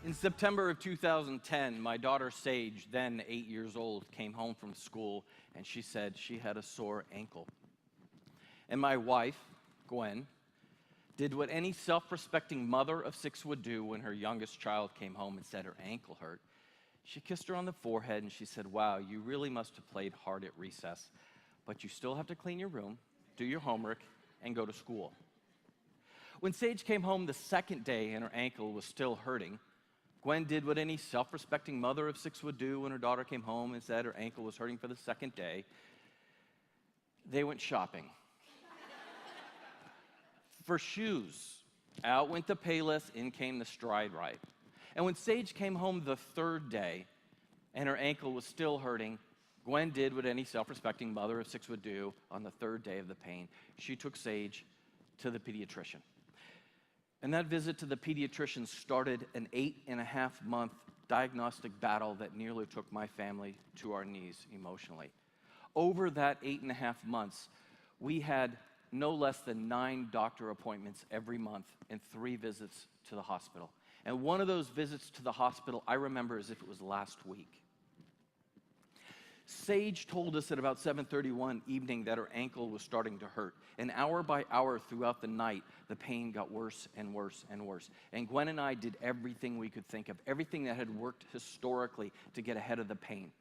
In September of 2010, my daughter Sage, then 8 years old, came home from school and she said she had a sore ankle. And my wife, Gwen, did what any self-respecting mother of 6 would do when her youngest child came home and said her ankle hurt. She kissed her on the forehead and she said, "Wow, you really must have played hard at recess, but you still have to clean your room, do your homework, and go to school." When Sage came home the second day and her ankle was still hurting, Gwen did what any self-respecting mother of 6 would do when her daughter came home and said her ankle was hurting for the second day. They went shopping. For shoes, out went the Payless, in came the Stride Rite. And when Sage came home the third day and her ankle was still hurting, Gwen did what any self-respecting mother of 6 would do on the third day of the pain. She took Sage to the pediatrician. And that visit to the pediatrician started an 8.5-month diagnostic battle that nearly took my family to our knees emotionally. Over that 8.5 months, we had no less than 9 doctor appointments every month and 3 visits to the hospital. And one of those visits to the hospital I remember as if it was last week. Sage told us at about 7:31 evening that her ankle was starting to hurt. And hour by hour throughout the night, the pain got worse and worse and worse. And Gwen and I did everything we could think of, everything that had worked historically to get ahead of the pain.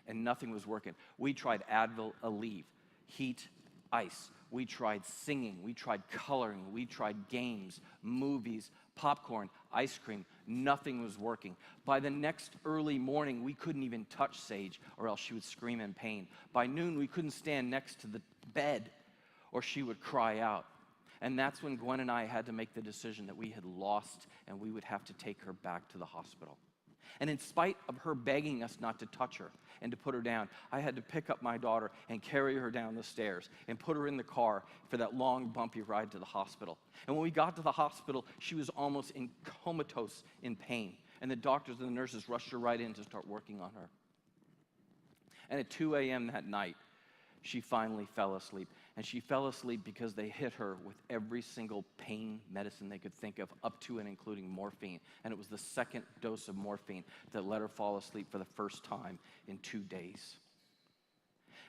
And nothing was working. We tried Advil, Aleve, heat, ice. We tried singing, we tried coloring, we tried games, movies, popcorn, ice cream. Nothing was working. By the next early morning, we couldn't even touch Sage or else she would scream in pain. By noon, we couldn't stand next to the bed or she would cry out. And that's when Gwen and I had to make the decision that we had lost and we would have to take her back to the hospital. And in spite of her begging us not to touch her and to put her down, I had to pick up my daughter and carry her down the stairs and put her in the car for that long, bumpy ride to the hospital. And when we got to the hospital, she was almost comatose in pain. And the doctors and the nurses rushed her right in to start working on her. And at 2 a.m. that night, she finally fell asleep. And she fell asleep because they hit her with every single pain medicine they could think of, up to and including morphine. And it was the second dose of morphine that let her fall asleep for the first time in 2 days.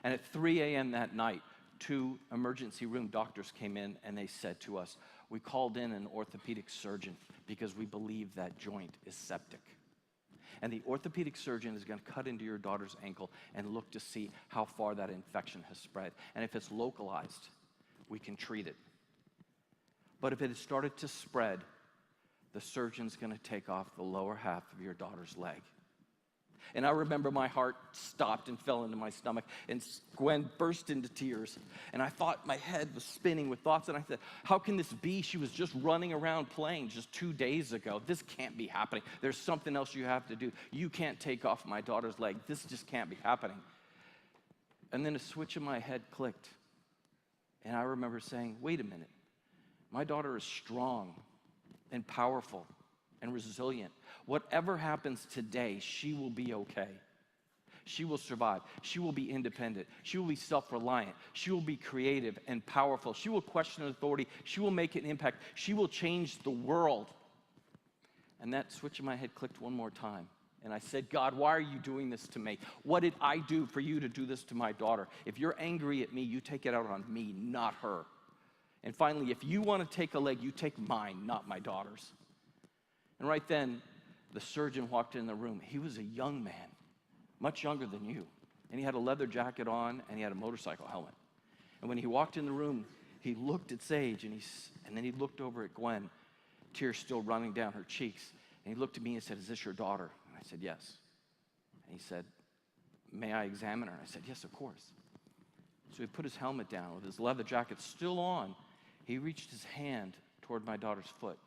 And at 3 a.m. that night, 2 emergency room doctors came in and they said to us, "We called in an orthopedic surgeon because we believe that joint is septic. And the orthopedic surgeon is going to cut into your daughter's ankle and look to see how far that infection has spread. And if it's localized, we can treat it. But if it has started to spread, the surgeon's going to take off the lower half of your daughter's leg." And I remember my heart stopped and fell into my stomach, and Gwen burst into tears. And I thought my head was spinning with thoughts, and I said, how can this be? She was just running around playing just 2 days ago. This can't be happening. There's something else you have to do. You can't take off my daughter's leg. This just can't be happening. And then a switch in my head clicked. And I remember saying, wait a minute. My daughter is strong and powerful and resilient. Whatever happens today, she will be okay. She will survive. She will be independent. She will be self-reliant. She will be creative and powerful. She will question authority. She will make an impact. She will change the world. And that switch in my head clicked one more time. And I said, God, why are you doing this to me? What did I do for you to do this to my daughter? If you're angry at me, you take it out on me, not her. And finally, if you want to take a leg, you take mine, not my daughter's. And right then, the surgeon walked in the room. He was a young man, much younger than you. And he had a leather jacket on, and he had a motorcycle helmet. And when he walked in the room, he looked at Sage, and then he looked over at Gwen, tears still running down her cheeks. And he looked at me and said, "Is this your daughter?" And I said, "Yes." And he said, "May I examine her?" And I said, "Yes, of course." So he put his helmet down with his leather jacket still on. He reached his hand toward my daughter's foot,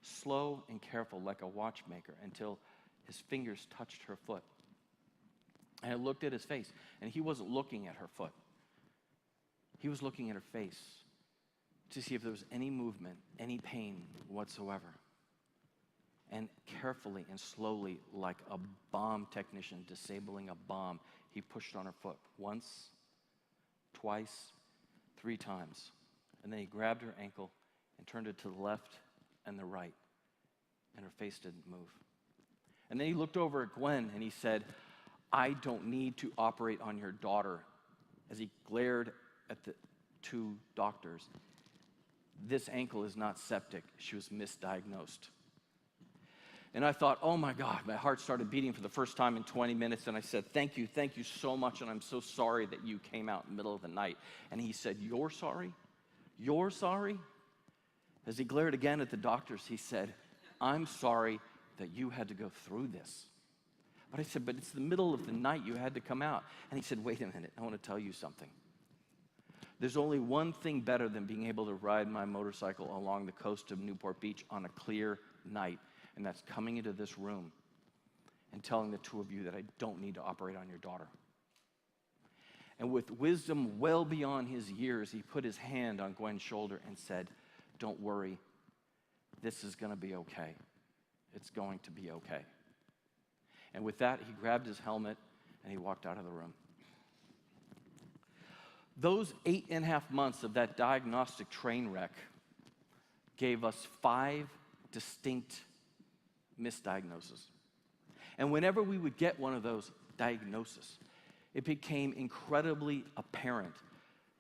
slow and careful like a watchmaker, until his fingers touched her foot. And I looked at his face, and he wasn't looking at her foot. He was looking at her face to see if there was any movement, any pain whatsoever. And carefully and slowly, like a bomb technician disabling a bomb, he pushed on her foot once, twice, 3 times. And then he grabbed her ankle and turned it to the left and the right. and her face didn't move. And then he looked over at Gwen and he said, I don't need to operate on your daughter. As he glared at the two doctors, this ankle is not septic. She was misdiagnosed. And I thought, oh my God, my heart started beating for the first time in 20 minutes. And I said, thank you so much. And I'm so sorry that you came out in the middle of the night. And he said, you're sorry? You're sorry? As he glared again at the doctors, he said, I'm sorry that you had to go through this. But I said, but it's the middle of the night. You had to come out. And he said, wait a minute. I want to tell you something. There's only one thing better than being able to ride my motorcycle along the coast of Newport Beach on a clear night. And that's coming into this room and telling the two of you that I don't need to operate on your daughter. And with wisdom well beyond his years, he put his hand on Gwen's shoulder and said, don't worry, this is going to be okay. It's going to be okay. And with that, he grabbed his helmet and he walked out of the room. Those 8.5 months of that diagnostic train wreck gave us 5 distinct misdiagnoses. And whenever we would get one of those diagnoses, it became incredibly apparent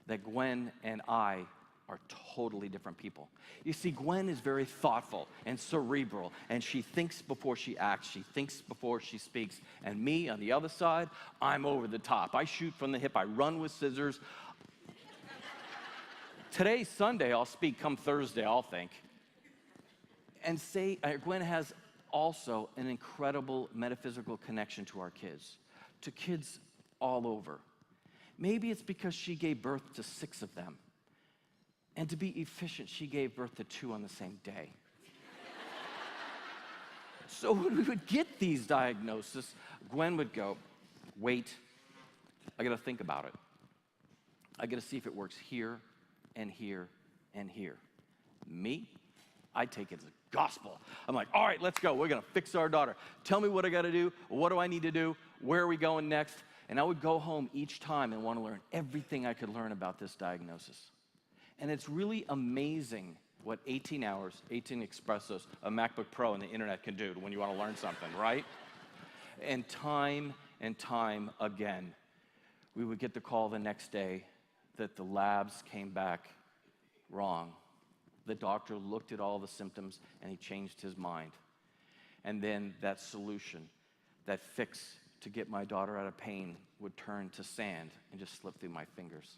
that Gwen and I are totally different people. You see, Gwen is very thoughtful and cerebral, and she thinks before she acts, she thinks before she speaks. And me, on the other side, I'm over the top. I shoot from the hip, I run with scissors. Today's Sunday, I'll speak. Come Thursday, I'll think. And Gwen has also an incredible metaphysical connection to our kids, to kids all over. Maybe it's because she gave birth to 6 of them. And to be efficient, she gave birth to 2 on the same day. So when we would get these diagnoses, Gwen would go, wait, I gotta think about it. I gotta see if it works here and here and here. Me, I take it as gospel. I'm like, all right, let's go. We're gonna fix our daughter. Tell me what I gotta do. What do I need to do? Where are we going next? And I would go home each time and want to learn everything I could learn about this diagnosis. And it's really amazing what 18 hours, 18 espressos, a MacBook Pro and the internet can do when you want to learn something, right? And time again, we would get the call the next day that the labs came back wrong. The doctor looked at all the symptoms and he changed his mind. And then that solution, that fix to get my daughter out of pain would turn to sand and just slip through my fingers.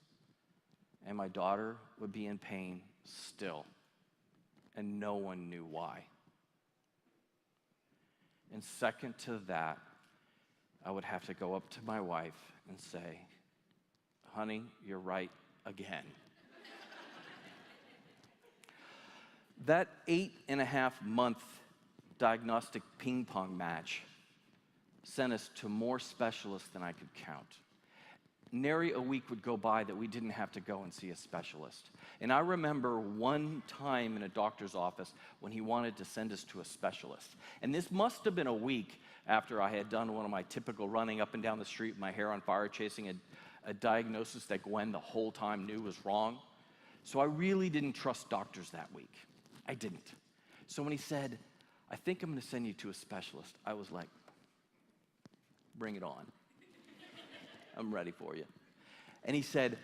And my daughter would be in pain still. And no one knew why. And second to that, I would have to go up to my wife and say, honey, you're right again. That 8.5-month diagnostic ping pong match sent us to more specialists than I could count. Nary a week would go by that we didn't have to go and see a specialist. And I remember one time in a doctor's office when he wanted to send us to a specialist. And this must have been a week after I had done one of my typical running up and down the street with my hair on fire, chasing a diagnosis that Gwen the whole time knew was wrong. So I really didn't trust doctors that week. I didn't. So when he said, I think I'm going to send you to a specialist, I was like, bring it on. I'm ready for you. And he said,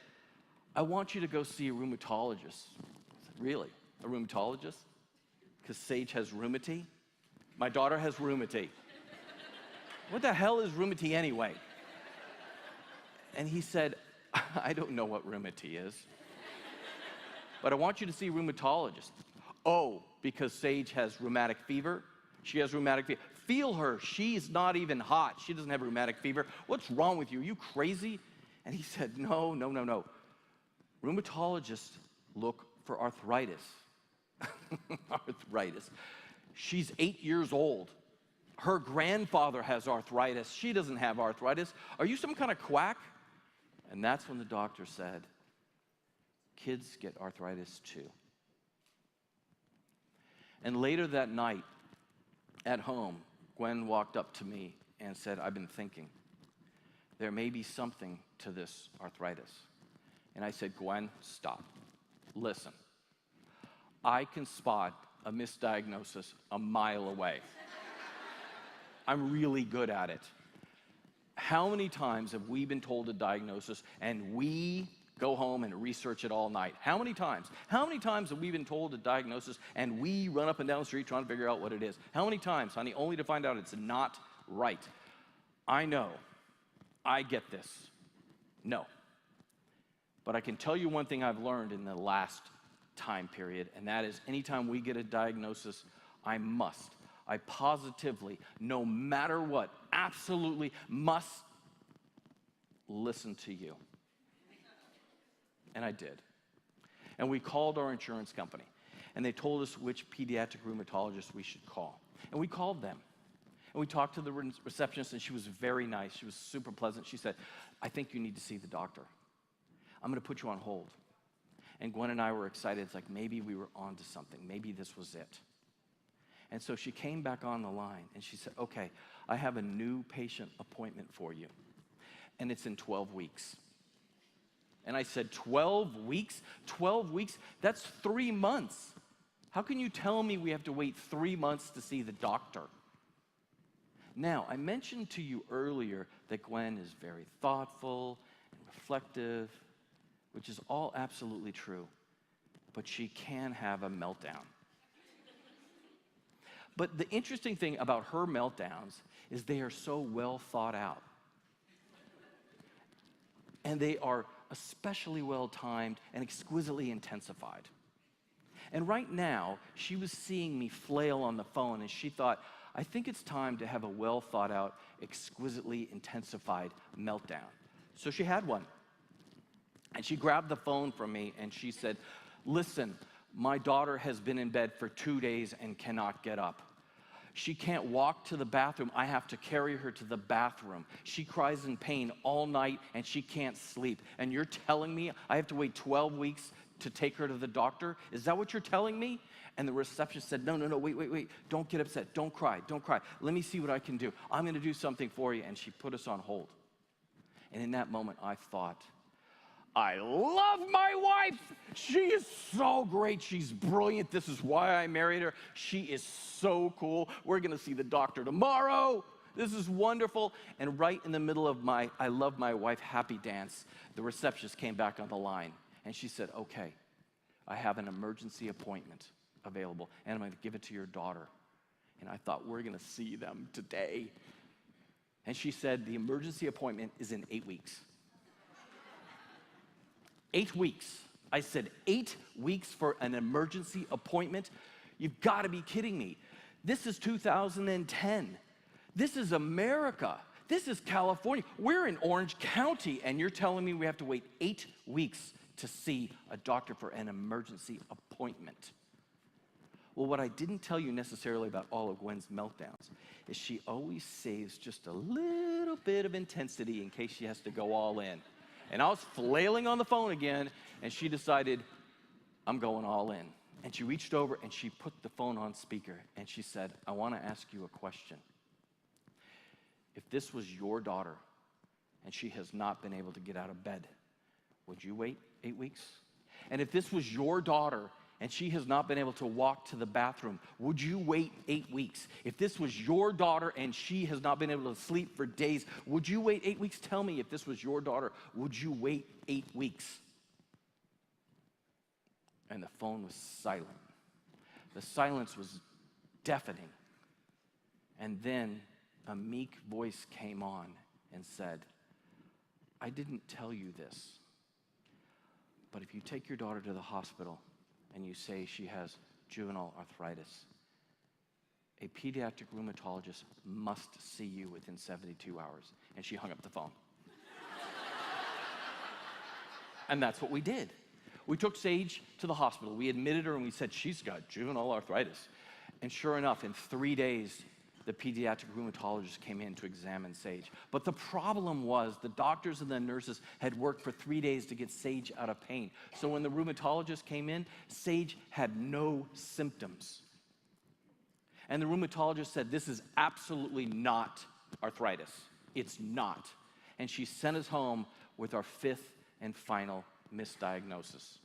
I want you to go see a rheumatologist. I said, really? A rheumatologist? Because Sage has rheumati? My daughter has rheumati. What the hell is rheumati anyway? And he said, I don't know what rheumati is, but I want you to see a rheumatologist. Oh, because Sage has rheumatic fever? She has rheumatic fever. Feel her. She's not even hot. She doesn't have rheumatic fever. What's wrong with you? Are you crazy? And he said, no. Rheumatologists look for arthritis. Arthritis. She's 8 years old. Her grandfather has arthritis. She doesn't have arthritis. Are you some kind of quack? And that's when the doctor said, kids get arthritis too. And later that night, at home, Gwen walked up to me and said, I've been thinking, there may be something to this arthritis. And I said, Gwen, stop. Listen, I can spot a misdiagnosis a mile away. I'm really good at it. How many times have we been told a diagnosis and we go home and research it all night? How many times? How many times have we been told a diagnosis and we run up and down the street trying to figure out what it is? How many times, honey, only to find out it's not right? I know. I get this. No. But I can tell you one thing I've learned in the last time period, and that is anytime we get a diagnosis, I positively, no matter what, absolutely must listen to you. And I did. And we called our insurance company, and they told us which pediatric rheumatologist we should call. And we called them. And we talked to the receptionist, and she was very nice. She was super pleasant. She said, I think you need to see the doctor. I'm going to put you on hold. And Gwen and I were excited. It's like maybe we were onto something. Maybe this was it. And so she came back on the line, and she said, okay, I have a new patient appointment for you, and it's in 12 weeks. And I said, 12 weeks? 12 weeks? That's 3 months. How can you tell me we have to wait 3 months to see the doctor? Now, I mentioned to you earlier that Gwen is very thoughtful and reflective, which is all absolutely true, but she can have a meltdown. But the interesting thing about her meltdowns is they are so well thought out. And they are especially well timed and exquisitely intensified. And right now, she was seeing me flail on the phone, and she thought, I think it's time to have a well thought out, exquisitely intensified meltdown. So she had one. And she grabbed the phone from me and she said, listen, my daughter has been in bed for 2 days and cannot get up. She can't walk to the bathroom. I have to carry her to the bathroom. She cries in pain all night and she can't sleep. And you're telling me I have to wait 12 weeks to take her to the doctor? Is that what you're telling me? And the receptionist said, no, wait. Don't get upset. Don't cry. Let me see what I can do. I'm going to do something for you. And she put us on hold. And in that moment, I thought, I love my wife. She is so great. She's brilliant. This is why I married her. She is so cool. We're going to see the doctor tomorrow. This is wonderful. And right in the middle of my I love my wife happy dance, the receptionist came back on the line. And she said, okay, I have an emergency appointment available, and I'm going to give it to your daughter. And I thought, we're going to see them today. And she said, the emergency appointment is in 8 weeks. 8 weeks. I said, 8 weeks for an emergency appointment? You've got to be kidding me. This is 2010. This is America. This is California. We're in Orange County, and you're telling me we have to wait 8 weeks to see a doctor for an emergency appointment. Well, what I didn't tell you necessarily about all of Gwen's meltdowns is she always saves just a little bit of intensity in case she has to go all in. And I was flailing on the phone again, and she decided, I'm going all in. And she reached over and she put the phone on speaker, and she said, I want to ask you a question. If this was your daughter and she has not been able to get out of bed, would you wait 8 weeks? And if this was your daughter and she has not been able to walk to the bathroom, would you wait 8 weeks? If this was your daughter and she has not been able to sleep for days, would you wait 8 weeks? Tell me, if this was your daughter, would you wait 8 weeks? And the phone was silent. The silence was deafening. And then a meek voice came on and said, I didn't tell you this, but if you take your daughter to the hospital and you say she has juvenile arthritis, a pediatric rheumatologist must see you within 72 hours. And she hung up the phone. And that's what we did. We took Sage to the hospital. We admitted her and we said, she's got juvenile arthritis. And sure enough, in 3 days, the pediatric rheumatologist came in to examine Sage. But the problem was the doctors and the nurses had worked for 3 days to get Sage out of pain. So when the rheumatologist came in, Sage had no symptoms. And the rheumatologist said, this is absolutely not arthritis. It's not. And she sent us home with our 5th and final misdiagnosis.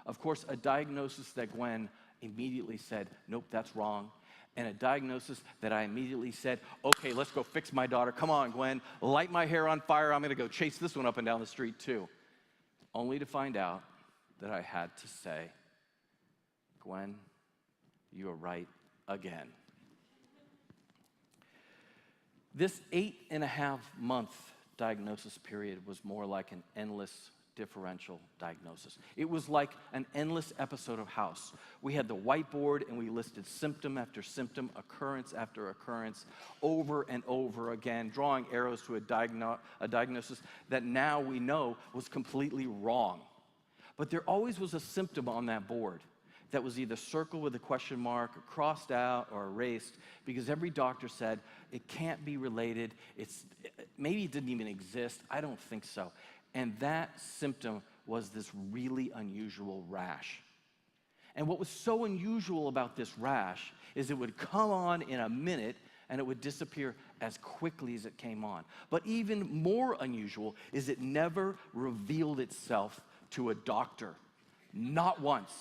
Of course, a diagnosis that Gwen immediately said, nope, that's wrong. And a diagnosis that I immediately said, okay, let's go fix my daughter. Come on, Gwen, light my hair on fire. I'm going to go chase this one up and down the street too. Only to find out that I had to say, Gwen, you are right again. This 8.5-month diagnosis period was more like an endless differential diagnosis. It was like an endless episode of House. We had the whiteboard and we listed symptom after symptom, occurrence after occurrence, over and over again, drawing arrows to a diagnosis that now we know was completely wrong. But there always was a symptom on that board that was either circled with a question mark or crossed out or erased, because every doctor said it can't be related, maybe it didn't even exist, I don't think so. And that symptom was this really unusual rash. And what was so unusual about this rash is it would come on in a minute and it would disappear as quickly as it came on. But even more unusual is it never revealed itself to a doctor, not once.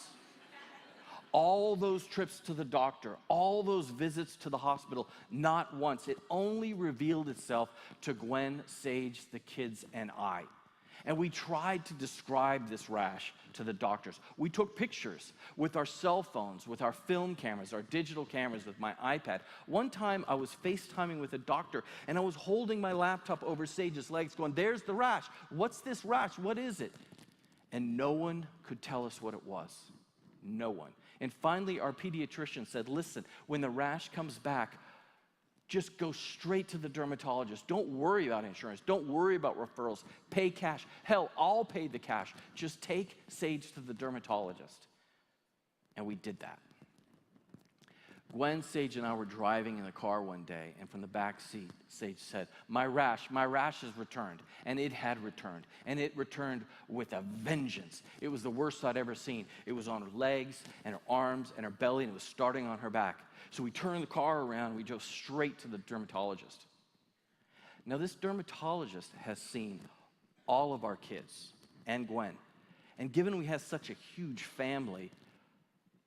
All those trips to the doctor, all those visits to the hospital, not once. It only revealed itself to Gwen, Sage, the kids, and I. And we tried to describe this rash to the doctors. We took pictures with our cell phones, with our film cameras, our digital cameras, with my iPad. One time I was FaceTiming with a doctor and I was holding my laptop over Sage's legs going, there's the rash. What's this rash? What is it? And no one could tell us what it was. No one. And finally our pediatrician said, listen, when the rash comes back, just go straight to the dermatologist. Don't worry about insurance. Don't worry about referrals. Pay cash. Hell, I'll pay the cash. Just take Sage to the dermatologist. And we did that. Gwen, Sage, and I were driving in the car one day, and from the back seat, Sage said, my rash has returned. And it had returned. And it returned with a vengeance. It was the worst I'd ever seen. It was on her legs, and her arms, and her belly, and it was starting on her back. So we turned the car around, and we drove straight to the dermatologist. Now, this dermatologist has seen all of our kids and Gwen. And given we have such a huge family,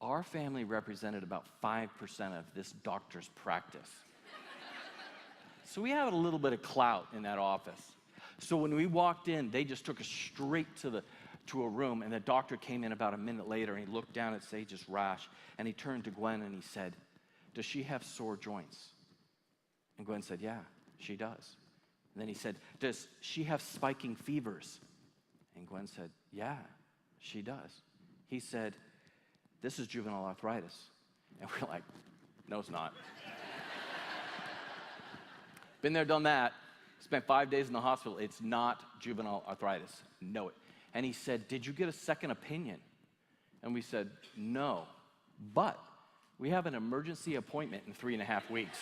our family represented about 5% of this doctor's practice. So we have a little bit of clout in that office. So when we walked in, they just took us straight to a room, and the doctor came in about a minute later, and he looked down at Sage's rash, and he turned to Gwen and he said, does she have sore joints? And Gwen said, yeah, she does. And then he said, does she have spiking fevers? And Gwen said, yeah, she does. He said, this is juvenile arthritis. And we're like, no, it's not. Been there, done that. Spent 5 days in the hospital. It's not juvenile arthritis. Know it. And he said, did you get a second opinion? And we said, no, but we have an emergency appointment in 3.5 weeks.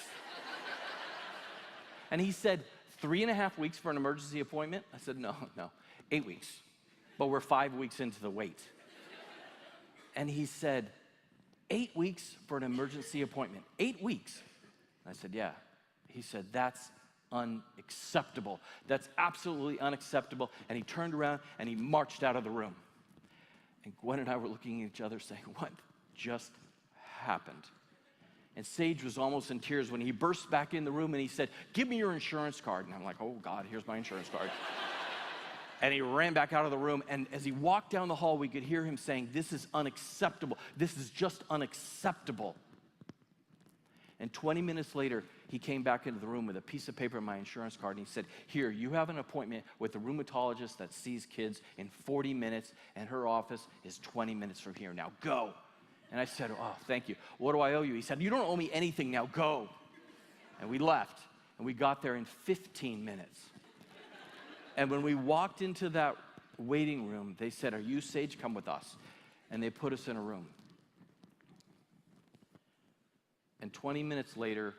And he said, 3.5 weeks for an emergency appointment? I said, no, 8 weeks. But we're 5 weeks into the wait. And he said, 8 weeks for an emergency appointment. 8 weeks. I said, yeah. He said, that's unacceptable. That's absolutely unacceptable. And he turned around and he marched out of the room. And Gwen and I were looking at each other saying, what just happened? And Sage was almost in tears when he burst back in the room and he said, give me your insurance card. And I'm like, oh God, here's my insurance card. And he ran back out of the room, and as he walked down the hall, we could hear him saying, this is unacceptable. This is just unacceptable. And 20 minutes later, he came back into the room with a piece of paper and my insurance card, and he said, here, you have an appointment with the rheumatologist that sees kids in 40 minutes, and her office is 20 minutes from here. Now go. And I said, oh, thank you. What do I owe you? He said, you don't owe me anything. Now go. And we left, and we got there in 15 minutes. And when we walked into that waiting room, they said, are you Sage? Come with us. And they put us in a room. And 20 minutes later,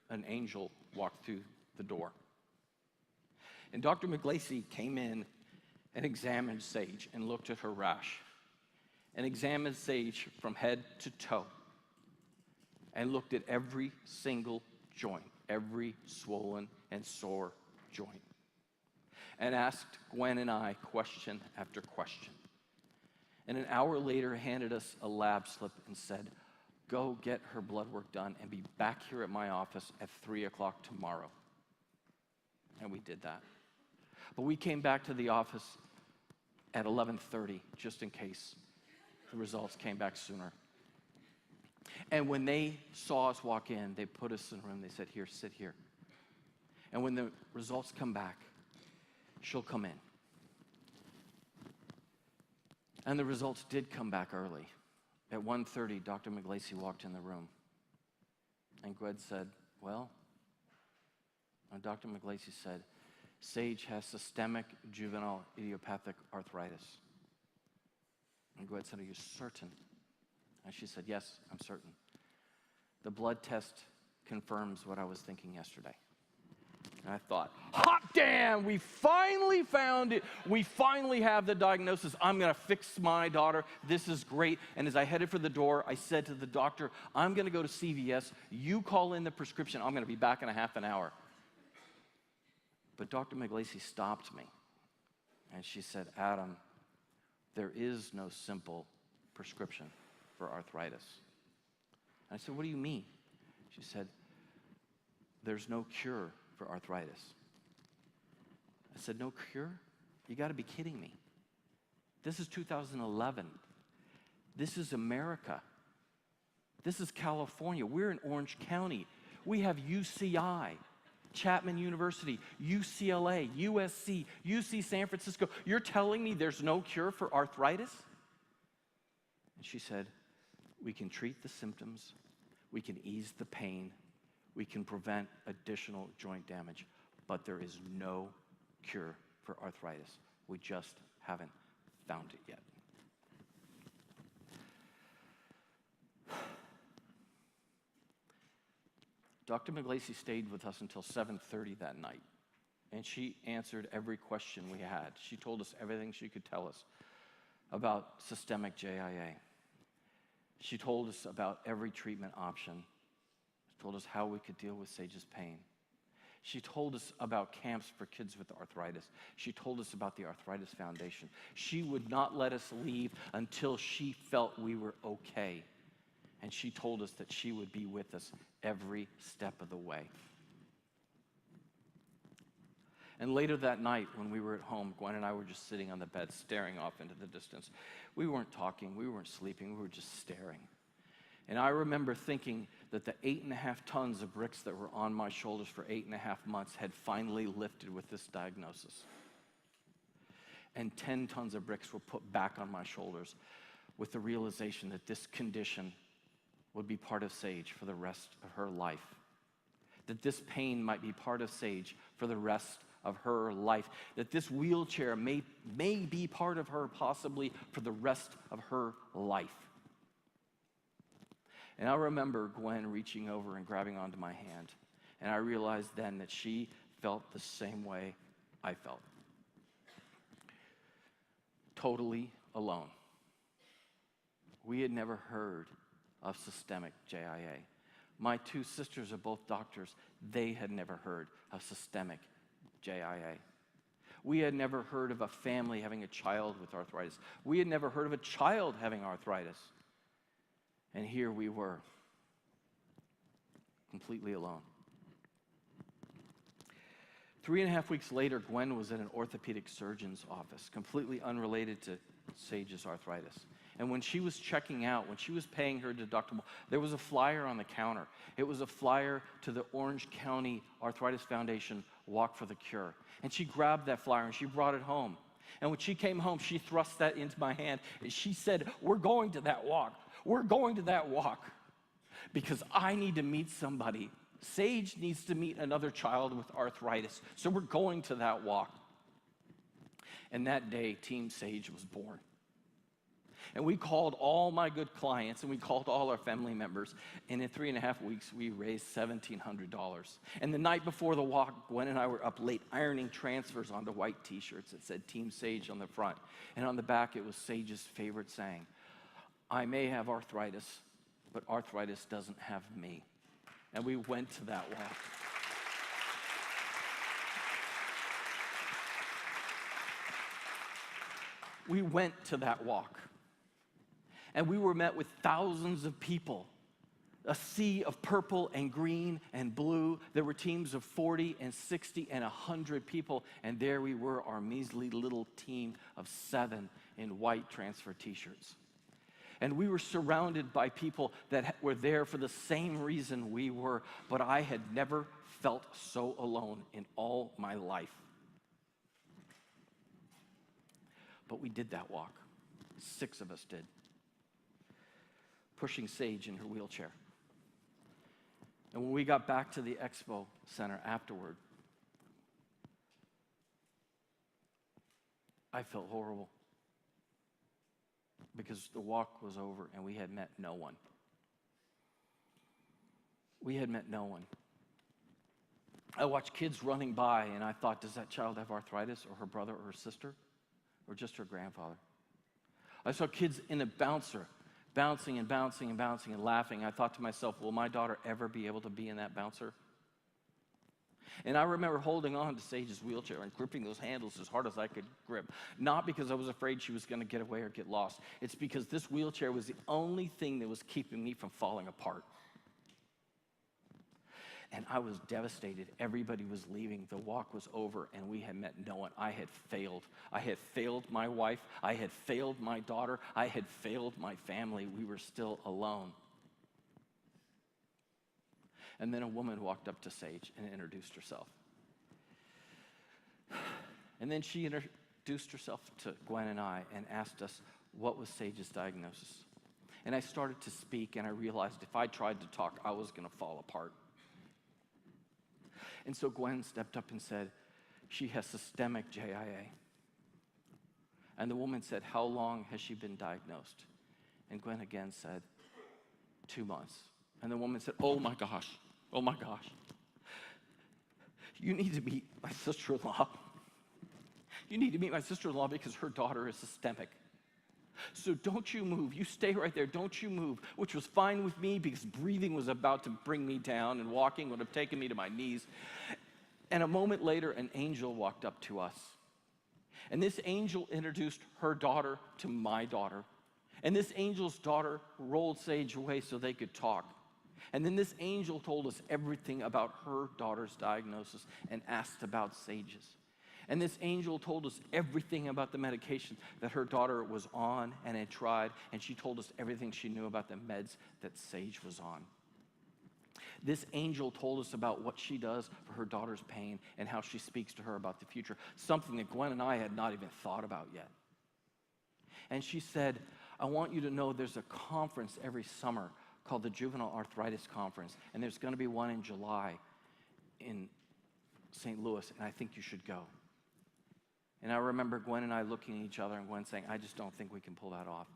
an angel walked through the door. And Dr. McGlacy came in and examined Sage and looked at her rash. And examined Sage from head to toe. And looked at every single joint, every swollen and sore joint. And asked Gwen and I question after question. And an hour later handed us a lab slip and said, go get her blood work done and be back here at my office at 3 o'clock tomorrow. And we did that. But we came back to the office at 11:30, just in case the results came back sooner. And when they saw us walk in, they put us in a room. They said, here, sit here. And when the results come back, she'll come in. And the results did come back early. At 1:30, Dr. McGlacy walked in the room. And Gwen said, well, and Dr. McGlacy said, Sage has systemic juvenile idiopathic arthritis. And Gwen said, are you certain? And she said, yes, I'm certain. The blood test confirms what I was thinking yesterday. And I thought, hot damn, we finally found it. We finally have the diagnosis. I'm going to fix my daughter. This is great. And as I headed for the door, I said to the doctor, I'm going to go to CVS. You call in the prescription. I'm going to be back in a half an hour. But Dr. McGlacy stopped me. And she said, Adam, there is no simple prescription for arthritis. And I said, what do you mean? She said, there's no cure for arthritis. I said, no cure? You got to be kidding me. This is 2011. This is America. This is California. We're in Orange County. We have UCI, Chapman University, UCLA, USC, UC San Francisco. You're telling me there's no cure for arthritis? And she said, we can treat the symptoms, we can ease the pain, we can prevent additional joint damage, but there is no cure for arthritis. We just haven't found it yet. Dr. McGlacy stayed with us until 7:30 that night, and she answered every question we had. She told us everything she could tell us about systemic JIA. She told us about every treatment option. She told us how we could deal with Sage's pain. She told us about camps for kids with arthritis. She told us about the Arthritis Foundation. She would not let us leave until she felt we were okay. And she told us that she would be with us every step of the way. And later that night, when we were at home, Gwen and I were just sitting on the bed, staring off into the distance. We weren't talking, we weren't sleeping, we were just staring. And I remember thinking that the 8.5 tons of bricks that were on my shoulders for 8.5 months had finally lifted with this diagnosis. And 10 tons of bricks were put back on my shoulders with the realization that this condition would be part of Sage for the rest of her life. That this pain might be part of Sage for the rest of her life. That this wheelchair may be part of her possibly for the rest of her life. And I remember Gwen reaching over and grabbing onto my hand. And I realized then that she felt the same way I felt. Totally alone. We had never heard of systemic JIA. My two sisters are both doctors. They had never heard of systemic JIA. We had never heard of a family having a child with arthritis. We had never heard of a child having arthritis. And here we were, completely alone. 3.5 weeks later, Gwen was at an orthopedic surgeon's office, completely unrelated to Sage's arthritis. And when she was checking out, when she was paying her deductible, there was a flyer on the counter. It was a flyer to the Orange County Arthritis Foundation Walk for the Cure. And she grabbed that flyer and she brought it home. And when she came home, she thrust that into my hand and she said, we're going to that walk. We're going to that walk because I need to meet somebody. Sage needs to meet another child with arthritis. So we're going to that walk. And that day, Team Sage was born. And we called all my good clients and we called all our family members. And in 3.5 weeks, we raised $1,700. And the night before the walk, Gwen and I were up late ironing transfers onto white t-shirts that said Team Sage on the front. And on the back, it was Sage's favorite saying, I may have arthritis, but arthritis doesn't have me. And we went to that walk. We went to that walk. And we were met with thousands of people a sea of purple and green and blue. There were teams of 40 and 60 and 100 people, and there we were, our measly little team of 7 in white transfer t-shirts. And we were surrounded by people that were there for the same reason we were, but I had never felt so alone in all my life. But we did that walk. 6 of us did, pushing Sage in her wheelchair. And when we got back to the expo center afterward, I felt horrible because the walk was over and we had met no one. We had met no one. I watched kids running by and I thought, does that child have arthritis, or her brother or her sister, or just her grandfather? I saw kids in a bouncer, bouncing and bouncing and bouncing and laughing. I thought to myself, will my daughter ever be able to be in that bouncer? And I remember holding on to Sage's wheelchair and gripping those handles as hard as I could grip. Not because I was afraid she was going to get away or get lost. It's because this wheelchair was the only thing that was keeping me from falling apart. And I was devastated. Everybody was leaving. The walk was over, and we had met no one. I had failed. I had failed my wife. I had failed my daughter. I had failed my family. We were still alone. And then a woman walked up to Sage and introduced herself. And then she introduced herself to Gwen and I and asked us what was Sage's diagnosis. And I started to speak, and I realized if I tried to talk, I was going to fall apart. And so Gwen stepped up and said, she has systemic JIA. And the woman said, how long has she been diagnosed? And Gwen again said, 2 months. And the woman said, oh my gosh, you need to meet my sister-in-law. You need to meet my sister-in-law because her daughter is systemic. So don't you move. You stay right there. Don't you move, which was fine with me because breathing was about to bring me down and walking would have taken me to my knees. And a moment later, an angel walked up to us. And this angel introduced her daughter to my daughter. And this angel's daughter rolled Sage away so they could talk. And then this angel told us everything about her daughter's diagnosis and asked about Sage's. And this angel told us everything about the medication that her daughter was on and had tried, and she told us everything she knew about the meds that Sage was on. This angel told us about what she does for her daughter's pain and how she speaks to her about the future, something that Gwen and I had not even thought about yet. And she said, I want you to know there's a conference every summer called the Juvenile Arthritis Conference, and there's going to be one in July in St. Louis, and I think you should go. And I remember Gwen and I looking at each other and Gwen saying, I just don't think we can pull that off.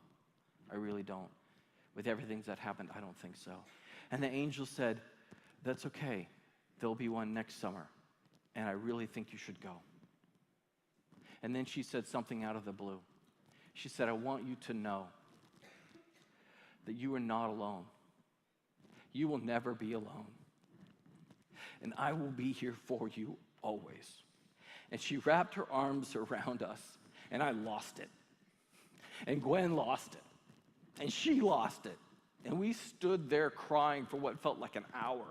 I really don't. With everything that happened, I don't think so. And the angel said, that's okay. There'll be one next summer, and I really think you should go. And then she said something out of the blue. She said, I want you to know that you are not alone. You will never be alone. And I will be here for you always. And she wrapped her arms around us, and I lost it. And Gwen lost it. And she lost it. And we stood there crying for what felt like an hour.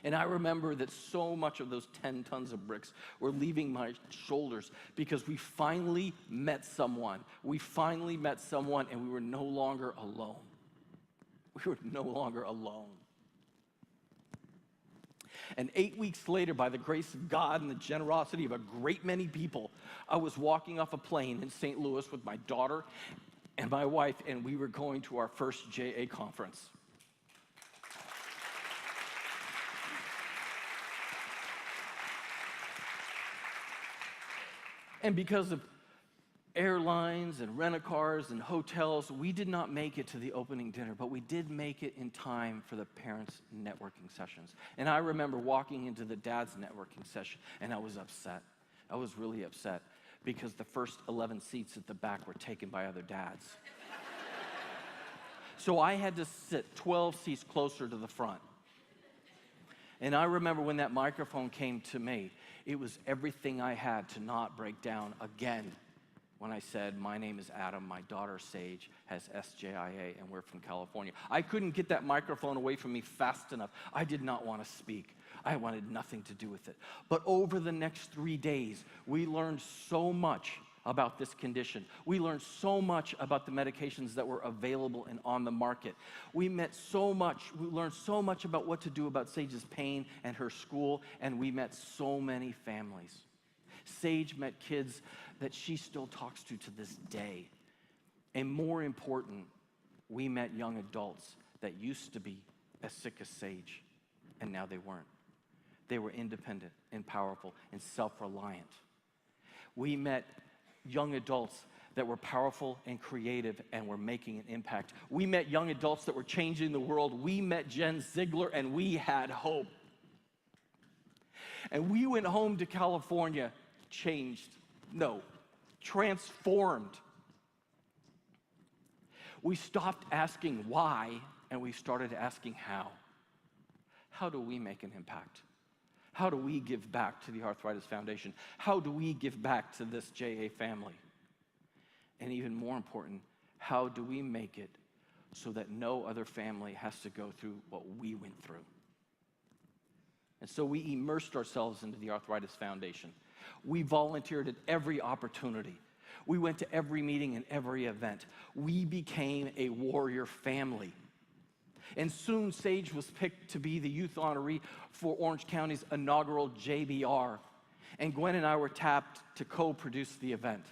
And I remember that so much of those 10 tons of bricks were leaving my shoulders because we finally met someone. We finally met someone, and we were no longer alone. We were no longer alone. And 8 weeks later, by the grace of God and the generosity of a great many people, I was walking off a plane in St. Louis with my daughter and my wife, and we were going to our first JA conference. And because of airlines and rent-a-cars and hotels, we did not make it to the opening dinner, but we did make it in time for the parents' networking sessions. And I remember walking into the dad's networking session, and I was upset. I was really upset because the first 11 seats at the back were taken by other dads. So I had to sit 12 seats closer to the front. And I remember when that microphone came to me, it was everything I had to not break down again when I said, my name is Adam, my daughter Sage has SJIA, and we're from California. I couldn't get that microphone away from me fast enough. I did not want to speak. I wanted nothing to do with it. But over the next 3 days, we learned so much about this condition. We learned so much about the medications that were available and on the market. We learned so much about what to do about Sage's pain and her school, and we met so many families. Sage met kids that she still talks to this day. And more important, we met young adults that used to be as sick as Sage, and now they weren't. They were independent and powerful and self-reliant. We met young adults that were powerful and creative and were making an impact. We met young adults that were changing the world. We met Jen Ziegler, and we had hope. And we went home to California transformed. We stopped asking why, and we started asking how. How do we make an impact? How do we give back to the Arthritis Foundation? How do we give back to this JA family? And even more important, how do we make it so that no other family has to go through what we went through? And so we immersed ourselves into the Arthritis Foundation. We volunteered at every opportunity. We went to every meeting and every event. We became a warrior family. And soon Sage was picked to be the youth honoree for Orange County's inaugural JBR. And Gwen and I were tapped to co-produce the event.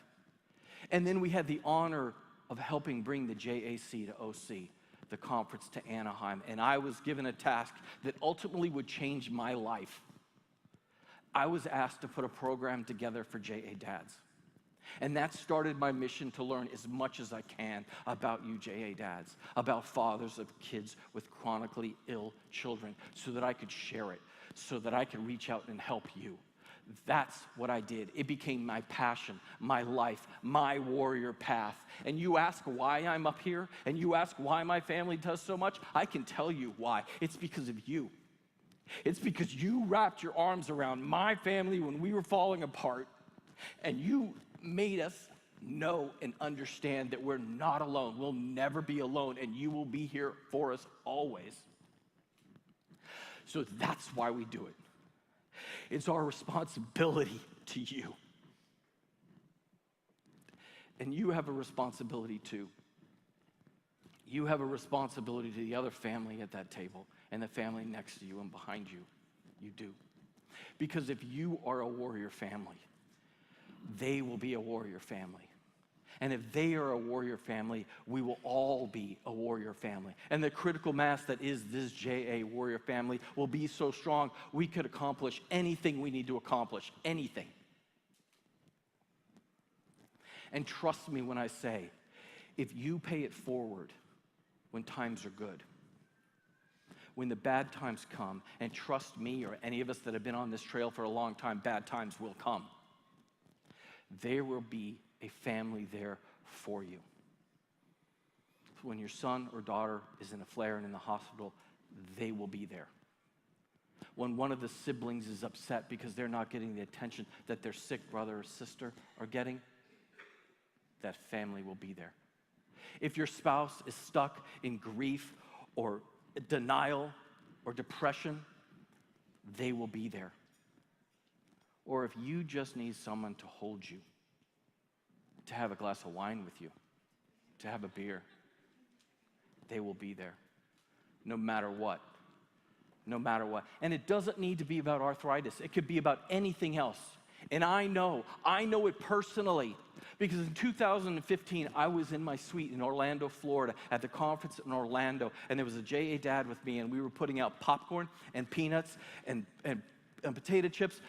And then we had the honor of helping bring the JAC to OC, the conference to Anaheim. And I was given a task that ultimately would change my life. I was asked to put a program together for JA dads. And that started my mission to learn as much as I can about you JA dads, about fathers of kids with chronically ill children, so that I could share it, so that I could reach out and help you. That's what I did. It became my passion, my life, my warrior path. And you ask why I'm up here, and you ask why my family does so much, I can tell you why. It's because of you. It's because you wrapped your arms around my family when we were falling apart, and you made us know and understand that we're not alone. We'll never be alone, and you will be here for us always. So that's why we do it. It's our responsibility to you. And you have a responsibility too. You have a responsibility to the other family at that table and the family next to you and behind you. You do. Because if you are a warrior family, they will be a warrior family. And if they are a warrior family, we will all be a warrior family. And the critical mass that is this JA warrior family will be so strong, we could accomplish anything we need to accomplish, anything. And trust me when I say, if you pay it forward when times are good, when the bad times come, and trust me or any of us that have been on this trail for a long time, bad times will come. There will be a family there for you. When your son or daughter is in a flare and in the hospital, they will be there. When one of the siblings is upset because they're not getting the attention that their sick brother or sister are getting, that family will be there. If your spouse is stuck in grief or denial or depression, they will be there. Or if you just need someone to hold you, to have a glass of wine with you, to have a beer, they will be there, no matter what. No matter what. And it doesn't need to be about arthritis. It could be about anything else. And I know it personally, because in 2015, I was in my suite in Orlando, Florida, at the conference in Orlando, and there was a JA dad with me, and we were putting out popcorn and peanuts and potato chips.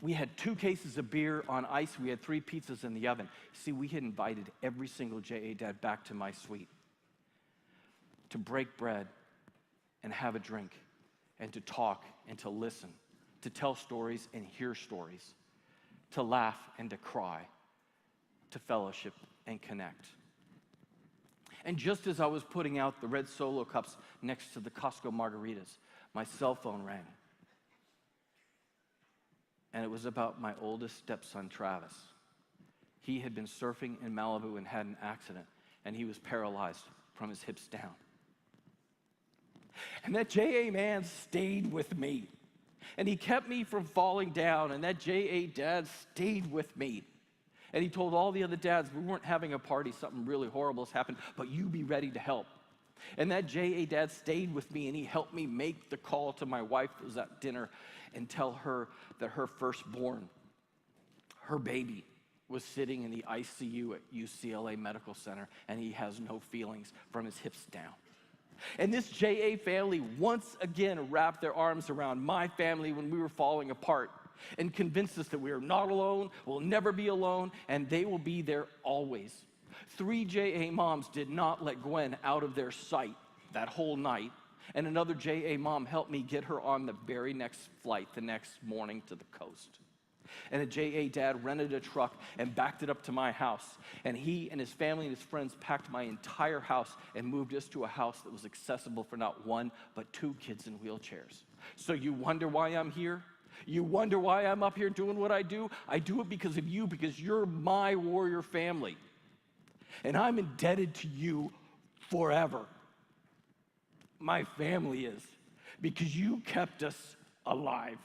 We had 2 cases of beer on ice. We had 3 pizzas in the oven. See, we had invited every single JA dad back to my suite to break bread and have a drink and to talk and to listen, to tell stories and hear stories, to laugh and to cry, to fellowship and connect. And just as I was putting out the red Solo cups next to the Costco margaritas, my cell phone rang. And it was about my oldest stepson, Travis. He had been surfing in Malibu and had an accident, and he was paralyzed from his hips down. And that JA man stayed with me. And he kept me from falling down, and that JA dad stayed with me. And he told all the other dads, we weren't having a party, something really horrible has happened, but you be ready to help. And that JA dad stayed with me, and he helped me make the call to my wife who was at dinner and tell her that her firstborn, her baby, was sitting in the ICU at UCLA Medical Center, and he has no feelings from his hips down. And this JA family once again wrapped their arms around my family when we were falling apart and convinced us that we are not alone, we'll never be alone, and they will be there always. 3 JA moms did not let Gwen out of their sight that whole night, and another JA mom helped me get her on the very next flight the next morning to the coast. And a JA dad rented a truck and backed it up to my house. And he and his family and his friends packed my entire house and moved us to a house that was accessible for not 1, but 2 kids in wheelchairs. So you wonder why I'm here? You wonder why I'm up here doing what I do? I do it because of you, because you're my warrior family. And I'm indebted to you forever. My family is, because you kept us alive.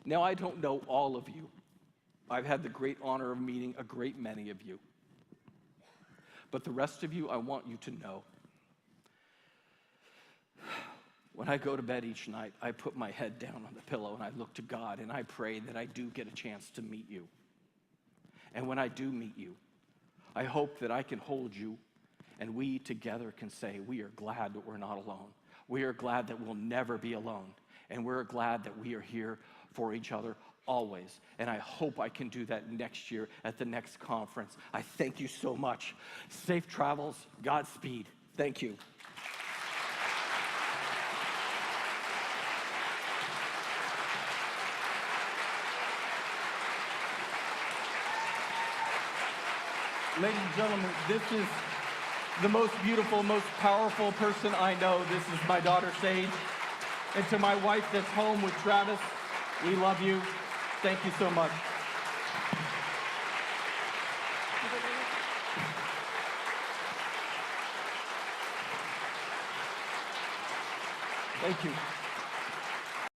Now, I don't know all of you. I've had the great honor of meeting a great many of you. But the rest of you, I want you to know. When I go to bed each night, I put my head down on the pillow and I look to God and I pray that I do get a chance to meet you. And when I do meet you, I hope that I can hold you and we together can say, we are glad that we're not alone. We are glad that we'll never be alone. And we're glad that we are here for each other always. And I hope I can do that next year at the next conference. I thank you so much. Safe travels. Godspeed. Thank you. Ladies and gentlemen, this is the most beautiful, most powerful person I know. This is my daughter, Sage. And to my wife that's home with Travis, we love you. Thank you so much. Thank you.